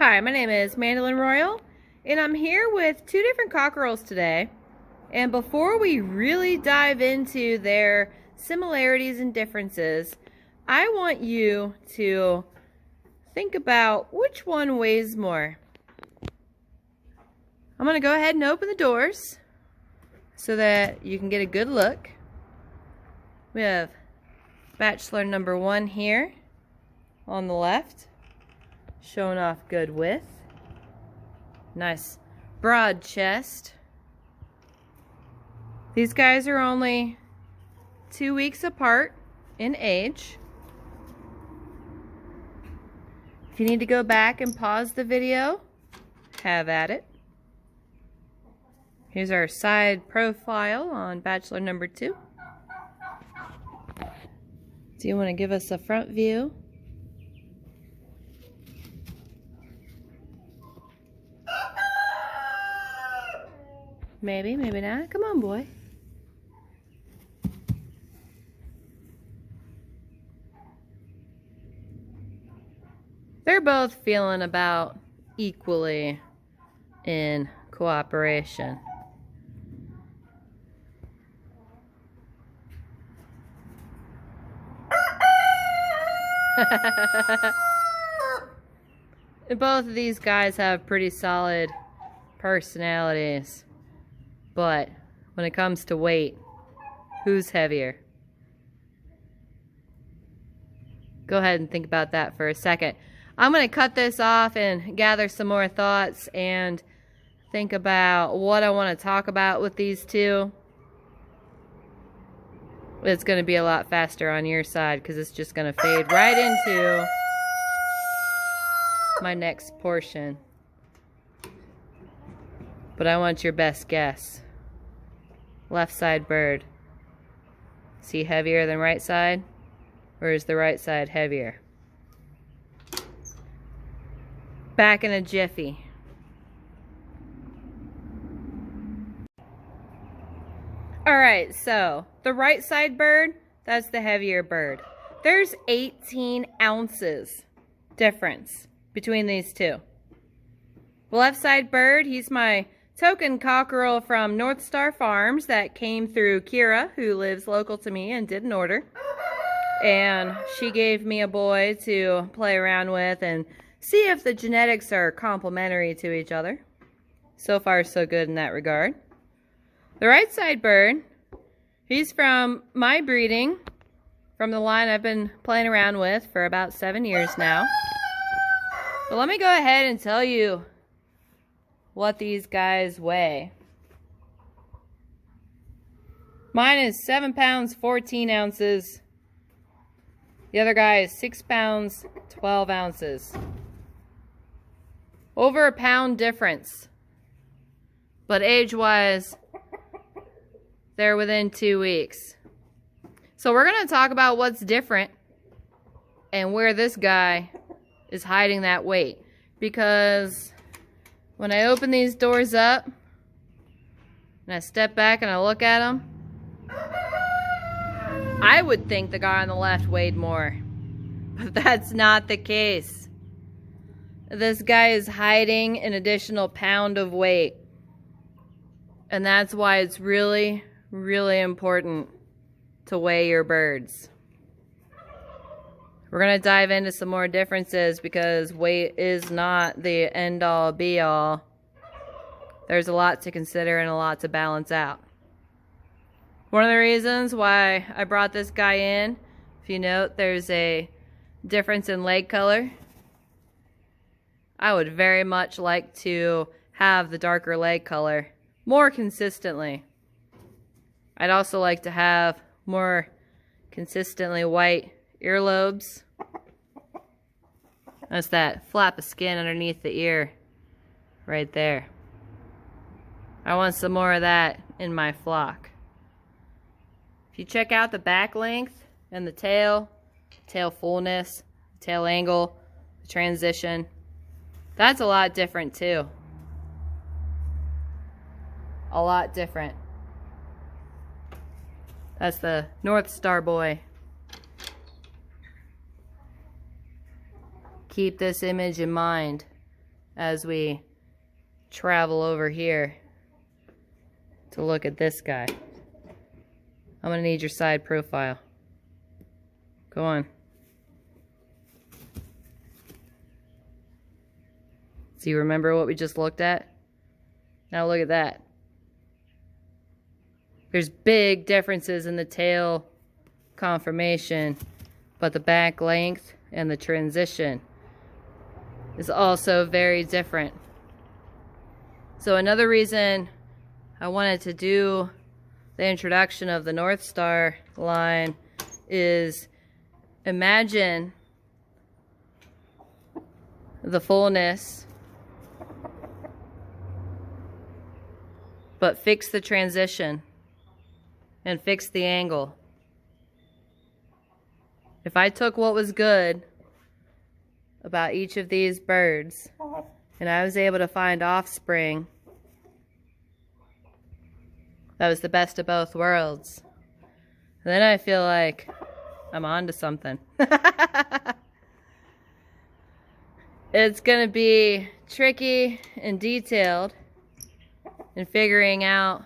Hi, my name is Mandolin Royal, and I'm here with two different cockerels today. And before we really dive into their similarities and differences, I want you to think about which one weighs more. I'm going to go ahead and open the doors so that you can get a good look. We have bachelor number 1 here on the left, showing off good width. Nice broad chest. These guys are only 2 weeks apart in age. If you need to go back and pause the video, have at it. Here's our side profile on bachelor number 2. Do you want to give us a front view? Maybe, maybe not. Come on, boy. They're both feeling about equally in cooperation. Both of these guys have pretty solid personalities. But when it comes to weight, who's heavier? Go ahead and think about that for a second. I'm going to cut this off and gather some more thoughts and think about what I want to talk about with these two. It's going to be a lot faster on your side because it's just going to fade right into my next portion. But I want your best guess. Left side bird. Is he heavier than right side? Or is the right side heavier? Back in a jiffy. Alright, so the right side bird, that's the heavier bird. There's 18 ounces difference between these two. The left side bird, he's my token cockerel from Northstar Farms that came through Kira, who lives local to me and did an order. And she gave me a boy to play around with and see if the genetics are complementary to each other. So far, so good in that regard. The right side bird, he's from my breeding, from the line I've been playing around with for about 7 years now. But let me go ahead and tell you what these guys weigh. Mine is 7 pounds 14 ounces. The other guy is 6 pounds 12 ounces. Over a pound difference. But age-wise, they're within 2 weeks. So we're going to talk about what's different and where this guy is hiding that weight. Because when I open these doors up and I step back and I look at them, I would think the guy on the left weighed more. But that's not the case. This guy is hiding an additional pound of weight. And that's why it's really, really important to weigh your birds. We're going to dive into some more differences because weight is not the end-all, be-all. There's a lot to consider and a lot to balance out. One of the reasons why I brought this guy in, if you note, there's a difference in leg color. I would very much like to have the darker leg color more consistently. I'd also like to have more consistently white earlobes. That's that flap of skin underneath the ear right there. I want some more of that in my flock. If you check out the back length and the tail fullness, tail angle, the transition, that's a lot different too. A lot different. That's the Northstar boy. Keep this image in mind as we travel over here to look at this guy. I'm gonna need your side profile. Go on. So you remember what we just looked at? Now look at that. There's big differences in the tail conformation, but the back length and the transition is also very different. So another reason I wanted to do the introduction of the Northstar line is imagine the fullness, but fix the transition and fix the angle. If I took what was good about each of these birds and I was able to find offspring that was the best of both worlds, then I feel like I'm on to something. It's gonna be tricky and detailed in figuring out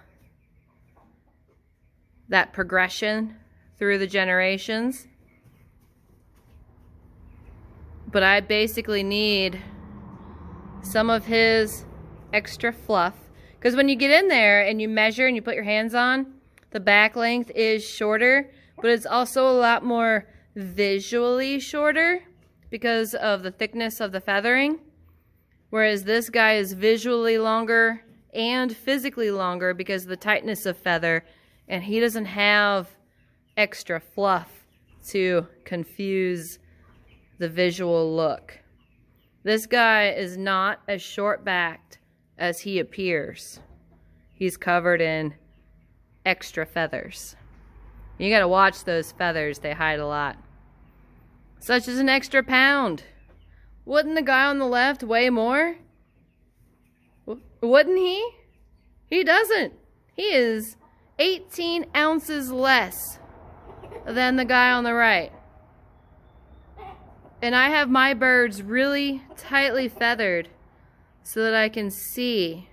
that progression through the generations. But I basically need some of his extra fluff. Because when you get in there and you measure and you put your hands on, the back length is shorter, but it's also a lot more visually shorter because of the thickness of the feathering. Whereas this guy is visually longer and physically longer because of the tightness of feather, and he doesn't have extra fluff to confuse the visual look. This guy is not as short-backed as he appears. He's covered in extra feathers. You gotta watch those feathers, they hide a lot. Such as an extra pound. Wouldn't the guy on the left weigh more? Wouldn't he? He doesn't. He is 18 ounces less than the guy on the right. And I have my birds really tightly feathered so that I can see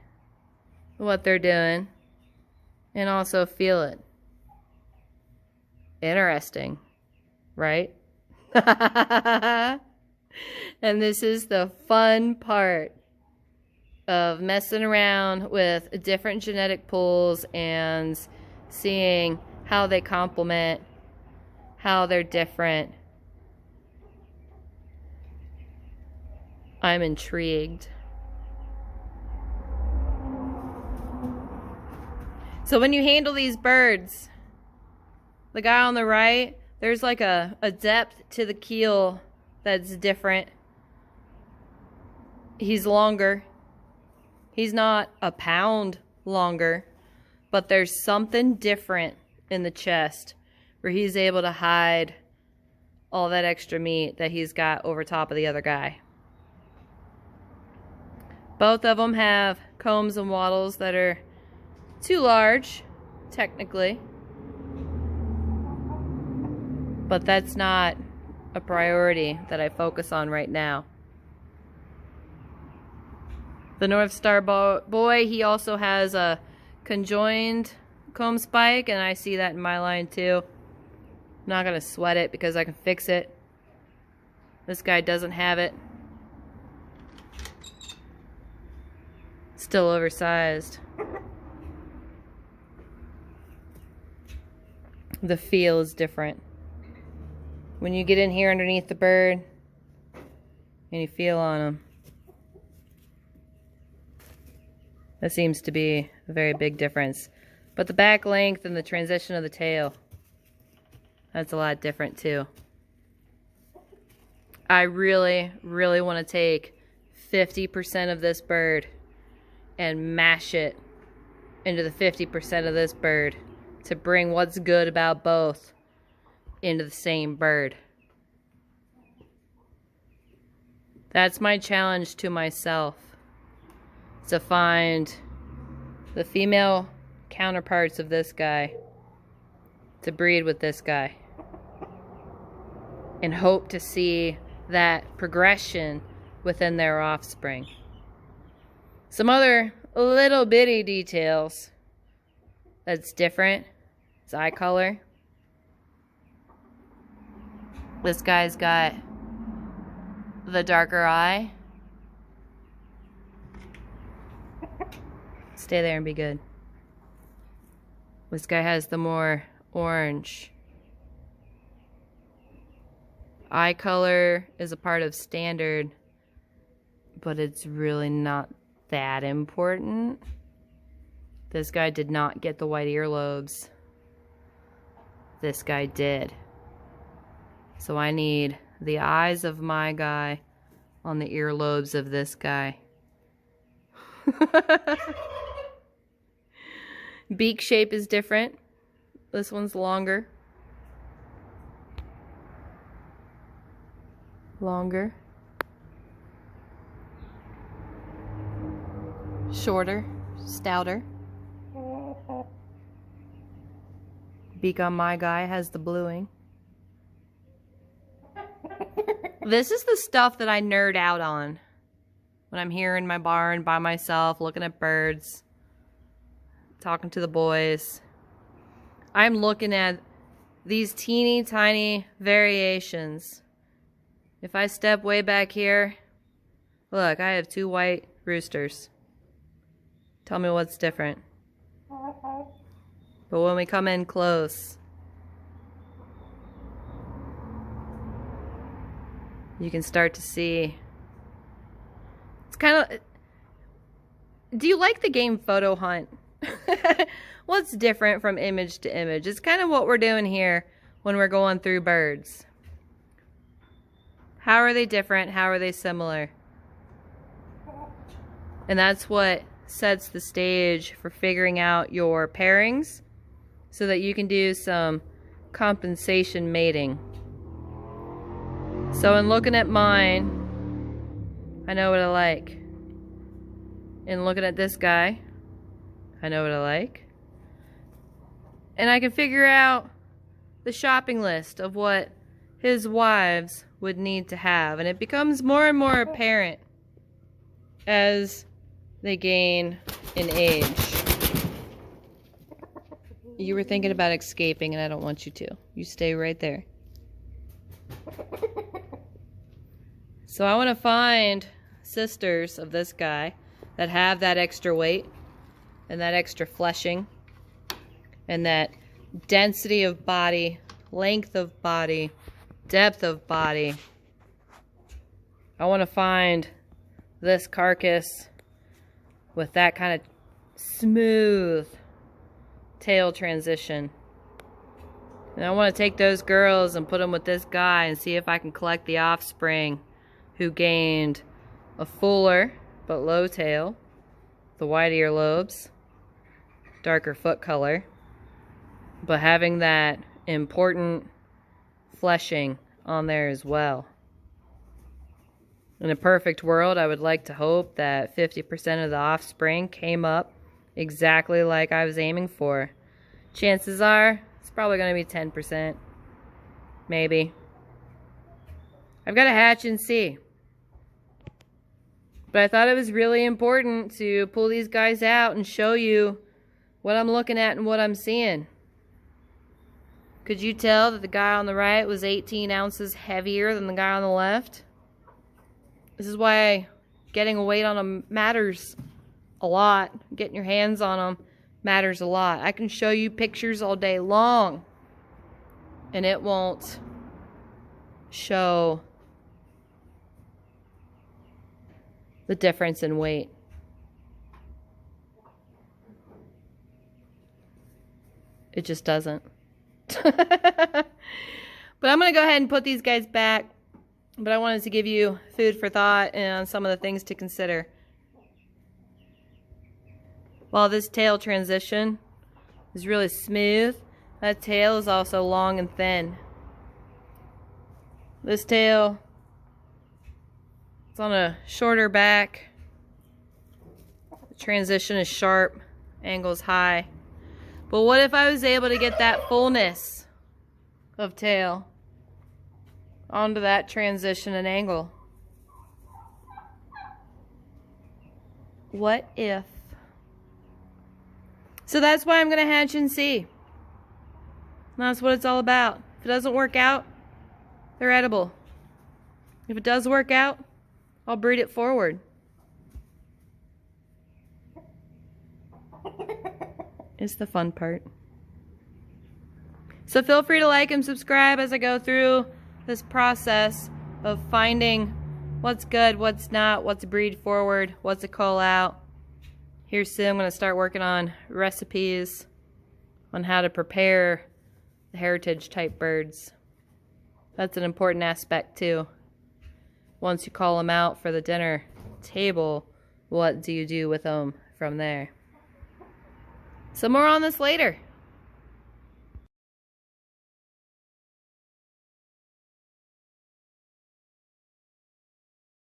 what they're doing and also feel it. Interesting, right? And this is the fun part of messing around with different genetic pools and seeing how they complement, how they're different. I'm intrigued. So when you handle these birds, the guy on the right, there's like a depth to the keel that's different. He's longer. He's not a pound longer, but there's something different in the chest where he's able to hide all that extra meat that he's got over top of the other guy. Both of them have combs and wattles that are too large, technically. But that's not a priority that I focus on right now. The Northstar boy, he also has a conjoined comb spike, and I see that in my line too. I'm not going to sweat it because I can fix it. This guy doesn't have it. Still oversized. The feel is different. When you get in here underneath the bird and you feel on him, that seems to be a very big difference. But the back length and the transition of the tail, that's a lot different too. I really, really want to take 50% of this bird and mash it into the 50% of this bird to bring what's good about both into the same bird. That's my challenge to myself, to find the female counterparts of this guy to breed with this guy and hope to see that progression within their offspring. Some other little bitty details that's different is eye color. This guy's got the darker eye. Stay there and be good. This guy has the more orange. Eye color is a part of standard, but it's really not that important. This guy did not get the white earlobes. This guy did. So I need the eyes of my guy on the earlobes of this guy. Beak shape is different. This one's longer. Longer. Shorter. Stouter. Beak on my guy has the bluing. This is the stuff that I nerd out on when I'm here in my barn by myself, looking at birds, talking to the boys. I'm looking at these teeny tiny variations. If I step way back here, look, I have 2 white roosters. Tell me what's different. But when we come in close, you can start to see. It's kind of... Do you like the game Photo Hunt? What's different from image to image? It's kind of what we're doing here when we're going through birds. How are they different? How are they similar? And that's what sets the stage for figuring out your pairings so that you can do some compensation mating. So in looking at mine, I know what I like. In looking at this guy, I know what I like. And I can figure out the shopping list of what his wives would need to have. And it becomes more and more apparent as they gain in age. You were thinking about escaping, and I don't want you to. You stay right there. So I want to find sisters of this guy that have that extra weight and that extra fleshing and that density of body, length of body, depth of body. I want to find this carcass with that kind of smooth tail transition. And I want to take those girls and put them with this guy and see if I can collect the offspring who gained a fuller but low tail, the white earlobes, darker foot color, but having that important fleshing on there as well. In a perfect world, I would like to hope that 50% of the offspring came up exactly like I was aiming for. Chances are, it's probably going to be 10%. Maybe. I've got to hatch and see. But I thought it was really important to pull these guys out and show you what I'm looking at and what I'm seeing. Could you tell that the guy on the right was 18 ounces heavier than the guy on the left? This is why getting a weight on them matters a lot. Getting your hands on them matters a lot. I can show you pictures all day long, and it won't show the difference in weight. It just doesn't. But I'm going to go ahead and put these guys back. But I wanted to give you food for thought and some of the things to consider. While this tail transition is really smooth, that tail is also long and thin. This tail is on a shorter back. The transition is sharp, angle's high. But what if I was able to get that fullness of tail onto that transition and angle? What if? So that's why I'm going to hatch and see. That's what it's all about. If it doesn't work out, they're edible. If it does work out, I'll breed it forward. It's the fun part. So feel free to like and subscribe as I go through this process of finding what's good, what's not, what's a breed forward, what's a cull out. Here soon I'm going to start working on recipes on how to prepare the heritage type birds. That's an important aspect too. Once you call them out for the dinner table, what do you do with them from there? So more on this later.